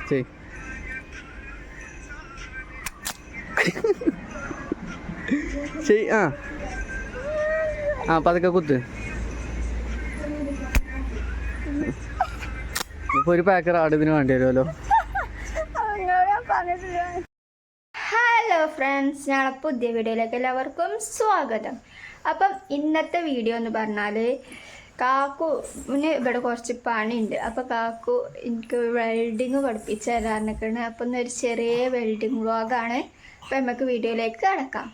ചെയ് ചെയ് ആ പതുക്കെ കുത്ത്. ഇപ്പൊ ഒരു പാക്കർ ആട് ഇതിന് വേണ്ടി വരുമല്ലോ. ഹലോ ഫ്രണ്ട്സ്, ഞങ്ങളെ പുതിയ വീഡിയോയിലേക്ക് എല്ലാവർക്കും സ്വാഗതം. അപ്പം ഇന്നത്തെ വീഡിയോ എന്ന് പറഞ്ഞാൽ കാക്കുവിന് ഇവിടെ കുറച്ച് പണിയുണ്ട്. അപ്പോൾ കാക്കു എനിക്ക് വെൽഡിങ് പഠിപ്പിച്ച് തരാനൊക്കെയാണ്. അപ്പം ഇന്നൊരു ചെറിയ വെൽഡിങ് വ്ളോഗാണ്. അപ്പം നമുക്ക് വീഡിയോയിലേക്ക് കടക്കാം.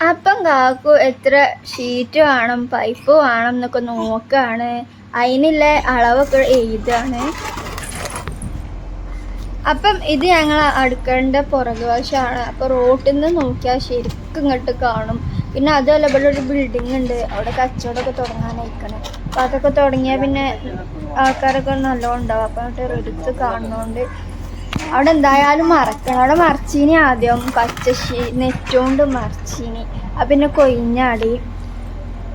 അപ്പം കാക്കു എത്ര ഷീറ്റ് വേണം, പൈപ്പ് വേണം എന്നൊക്കെ നോക്കുകയാണ്. അതിനുള്ള അളവൊക്കെ എഴുതുകയാണ്. അപ്പം ഇത് ഞങ്ങൾ അടുക്കളൻ്റെ പുറകു വശമാണ്. അപ്പോൾ റോട്ടിൽ നിന്ന് നോക്കിയാൽ ശരിക്കും ഇങ്ങോട്ട് കാണും. പിന്നെ അതുമല്ല ഇവിടെ ഒരു ബിൽഡിംഗ് ഉണ്ട്, അവിടെ കച്ചവടമൊക്കെ തുടങ്ങാനായിക്കണം. അപ്പം അതൊക്കെ തുടങ്ങിയാൽ പിന്നെ ആൾക്കാരൊക്കെ നല്ലോണം ഉണ്ടാവും. അപ്പം അങ്ങോട്ട് എടുത്ത് കാണുന്നതുകൊണ്ട് അവിടെ എന്തായാലും മറക്കണം. അവിടെ മറച്ചീനി ആദ്യം നെറ്റോണ്ട് മറച്ചീനി, അപ്പം പിന്നെ കൊയിഞ്ഞാടി.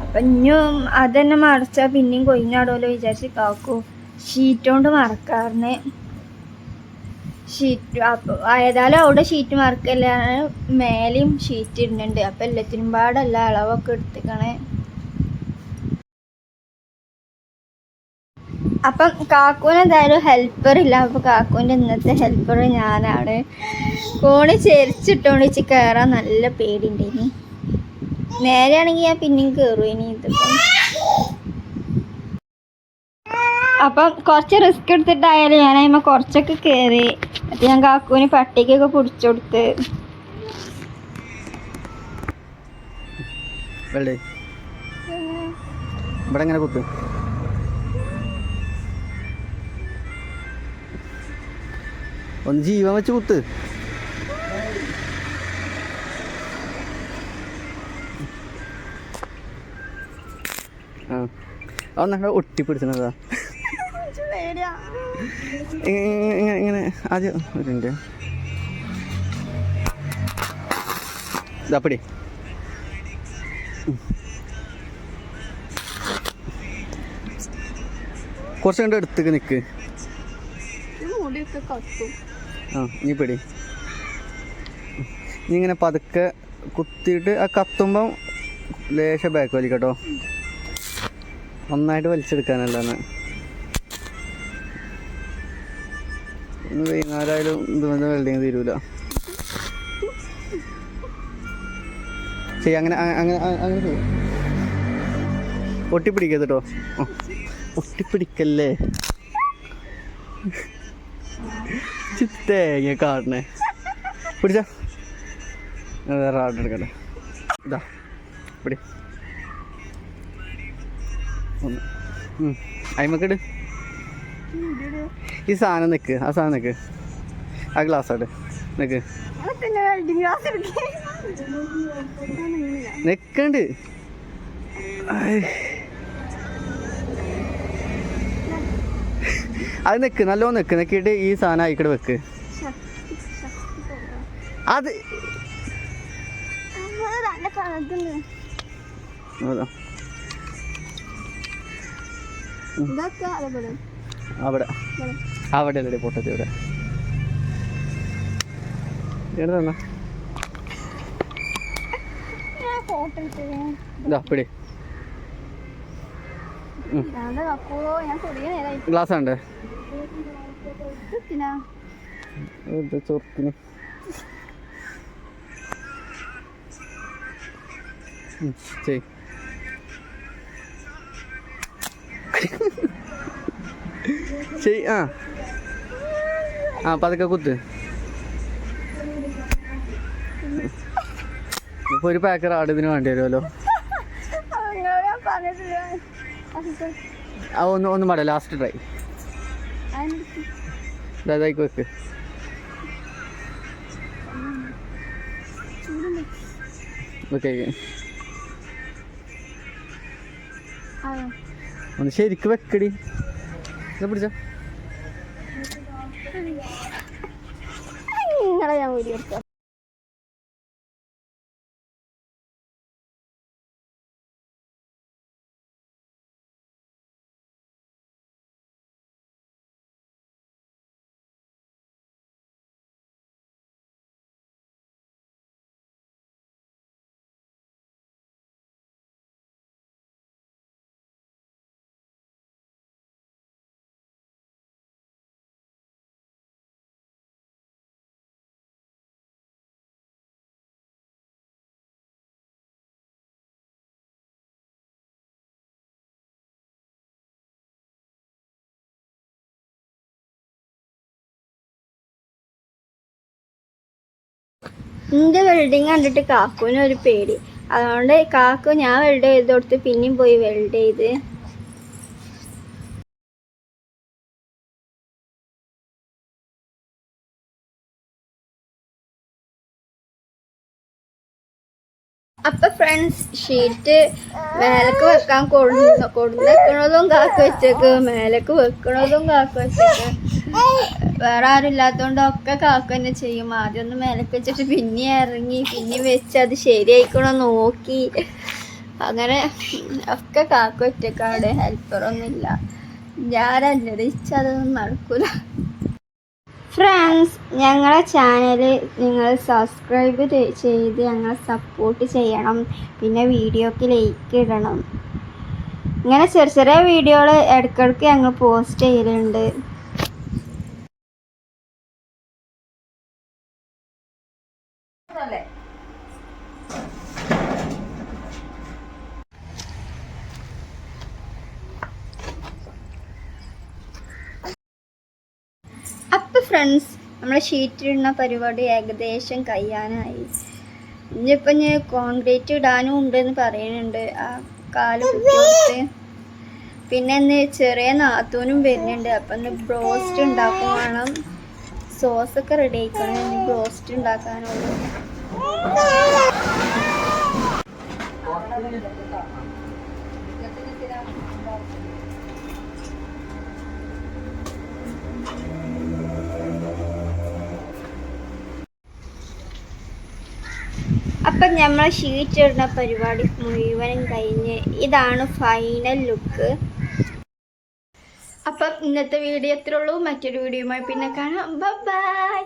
അപ്പം ഇനിയും അതന്നെ മറച്ചാൽ പിന്നെയും കൊയിഞ്ഞാടുമല്ലോ വിചാരിച്ച് കാക്കു ഷീറ്റോണ്ട് മറക്കാറിന്. ഷീറ്റ് ഏതായാലും അവിടെ ഷീറ്റ് മറക്കല്ലാണ്, മേലെയും ഷീറ്റ് ഇടുന്നുണ്ട്. അപ്പം എല്ലാത്തിനും പാടല്ല അളവൊക്കെ എടുത്തിക്കണേ. അപ്പം കാക്കൂന് എന്തായാലും ഹെൽപ്പർ ഇല്ല. അപ്പോൾ കാക്കൂൻ്റെ ഇന്നത്തെ ഹെൽപ്പർ ഞാനാണ്. കോണി ചെരിച്ചിട്ടോണ്ടിച്ച് കയറാൻ നല്ല പേടിണ്ട്. ഇനി നേരെയാണെങ്കിൽ ഞാൻ പിന്നെയും കയറും. ഇനി ഇതിപ്പം അപ്പം കുറച്ച് റിസ്ക് എടുത്തിട്ടായാലും ഞാൻ അതിന്മേൽ കുറച്ചൊക്കെ കയറി. അപ്പം ഞാൻ കാക്കൂന് പട്ടിക്കൊക്കെ പിടിച്ചു കൊടുത്ത്. ഇവിടെ എങ്ങനെ കുത്തും? ഒന്ന് ജീവൻ വെച്ച് കുത്ത്. അതൊന്നൊക്കെ ഒട്ടിപ്പിടിച്ചതാ. ഇങ്ങനെ ആദ്യം ഒരു ഇതപ്പടി കുറച്ച് കണ്ട് എടുത്തേക്ക് നിൽക്ക്. ഇനി പെടി ഇനി ഇങ്ങനെ പതുക്കെ കുത്തിയിട്ട് ആ കത്തുമ്പം ലേശ ബാക്ക് വലിക്കട്ടോ. നന്നായിട്ട് വലിച്ചെടുക്കാനല്ലാന്ന്. ഇന്ന് വൈകുന്നേരമായാലും ഇതുപോലെ വെൽഡിങ് തീരൂല. ശരി, അങ്ങനെ അങ്ങനെ അങ്ങനെ ചെയ്യും. ഒട്ടിപ്പിടിക്കരുത് കേട്ടോ. ഒട്ടിപ്പിടിക്കല്ലേ തേങ്ങ കാടണേ. പിടിച്ച വേറെ ആടെടുക്കട്ടെ. ഇതാ പിടി ഒന്ന് അയിമക്കിട്. ഈ സാധനം നിൽക്ക്, ആ സാധനം നിൽക്ക്, ആ ഗ്ലാസ് ആട് നിൽക്ക്. നിൽക്കണ്ട്. അത് നിൽക്ക്, നല്ലോണം നിൽക്ക്. നിൽക്കിയിട്ട് ഈ സാധനം ആയിക്കടെ വെക്ക്. അത് അവിടെ അവിടെ അല്ലേ പൊട്ടത്തി ഇവിടെ എടുത്തന്നാ. ഇതാ പിടി. ഗ്ലാസ് ഉണ്ട് ചൊർക്കിന്. ചെയ് ചെയ് പതുക്കെ കുത്ത്. ഇപ്പൊ ഒരു പാക്കർ ആട് ഇതിന് വേണ്ടി വരുമല്ലോ. ഒന്ന് മട ലാസ്റ്റ് ട്രൈ ഇതായിക്ക് വെക്ക്. ഓക്കെ, ഒന്ന് ശരിക്ക് വെക്കടി. പിടിച്ച ഞാൻ വീഡിയോ എൻ്റെ വെൽഡിങ് കണ്ടിട്ട് കാക്കുവിനൊരു പേടി. അതുകൊണ്ട് കാക്കു ഞാൻ വെൽഡ് ചെയ്ത് കൊടുത്ത് പിന്നെയും പോയി വെൽഡ് ചെയ്ത്. അപ്പം ഫ്രണ്ട്സ്, ഷീറ്റ് മേലേക്ക് വെക്കാൻ കൊടുക്കുന്നതും കാക്ക വെച്ചേക്ക്, മേലേക്ക് വെക്കണതും കാക്ക വെച്ചേക്ക്. വേറെ ആരും ഇല്ലാത്തതുകൊണ്ട് ഒക്കെ കാക്ക തന്നെ ചെയ്യും. ആദ്യം ഒന്ന് മേലേക്ക് വെച്ചിട്ട് പിന്നെ ഇറങ്ങി പിന്നെ വെച്ച് അത് ശരിയായിക്കണോ നോക്കി. അങ്ങനെ ഒക്കെ കാക്ക ഒറ്റക്കാട്, ഹെൽപ്പറൊന്നുമില്ല. ഞാനല്ലത് ഇച്ചതൊന്നും നടക്കൂല. ഫ്രണ്ട്സ്, ഞങ്ങളെ ചാനൽ നിങ്ങൾ സബ്സ്ക്രൈബ് ചെയ്ത് ഞങ്ങളെ സപ്പോർട്ട് ചെയ്യണം. പിന്നെ വീഡിയോക്ക് ലൈക്ക് ഇടണം. ഇങ്ങനെ ചെറിയ ചെറിയ വീഡിയോകൾ ഇടയ്ക്കിടയ്ക്ക് ഞങ്ങൾ പോസ്റ്റ് ചെയ്യലുണ്ട്. അപ്പം ഫ്രണ്ട്സ്, നമ്മളെ ഷീറ്റിടുന്ന പരിപാടി ഏകദേശം കഴിയാനായി. ഇനിയിപ്പം ഞാൻ കോൺക്രീറ്റ് ഇടാനും ഉണ്ടെന്ന് പറയുന്നുണ്ട്. ആ കാല് കുത്തിയോട്ട് പിന്നെ ഇന്ന് ചെറിയ നാത്തൂനും വരുന്നുണ്ട്. അപ്പം ഇന്ന് ബ്രോസ്റ്റ് ഉണ്ടാക്കും വേണം. സോസൊക്കെ റെഡി ആയിക്കണം. ഇനി ബ്രോസ്റ്റ് ഉണ്ടാക്കാനുള്ളൂ. അപ്പം നമ്മൾ ഷീറ്റ് ഇടുന്ന പരിപാടി മുഴുവനും കഴിഞ്ഞ് ഇതാണ് ഫൈനൽ ലുക്ക്. അപ്പം ഇന്നത്തെ വീഡിയോ എത്രയുള്ളൂ. മറ്റൊരു വീഡിയോയുമായി പിന്നെ കാണാം. ബൈ.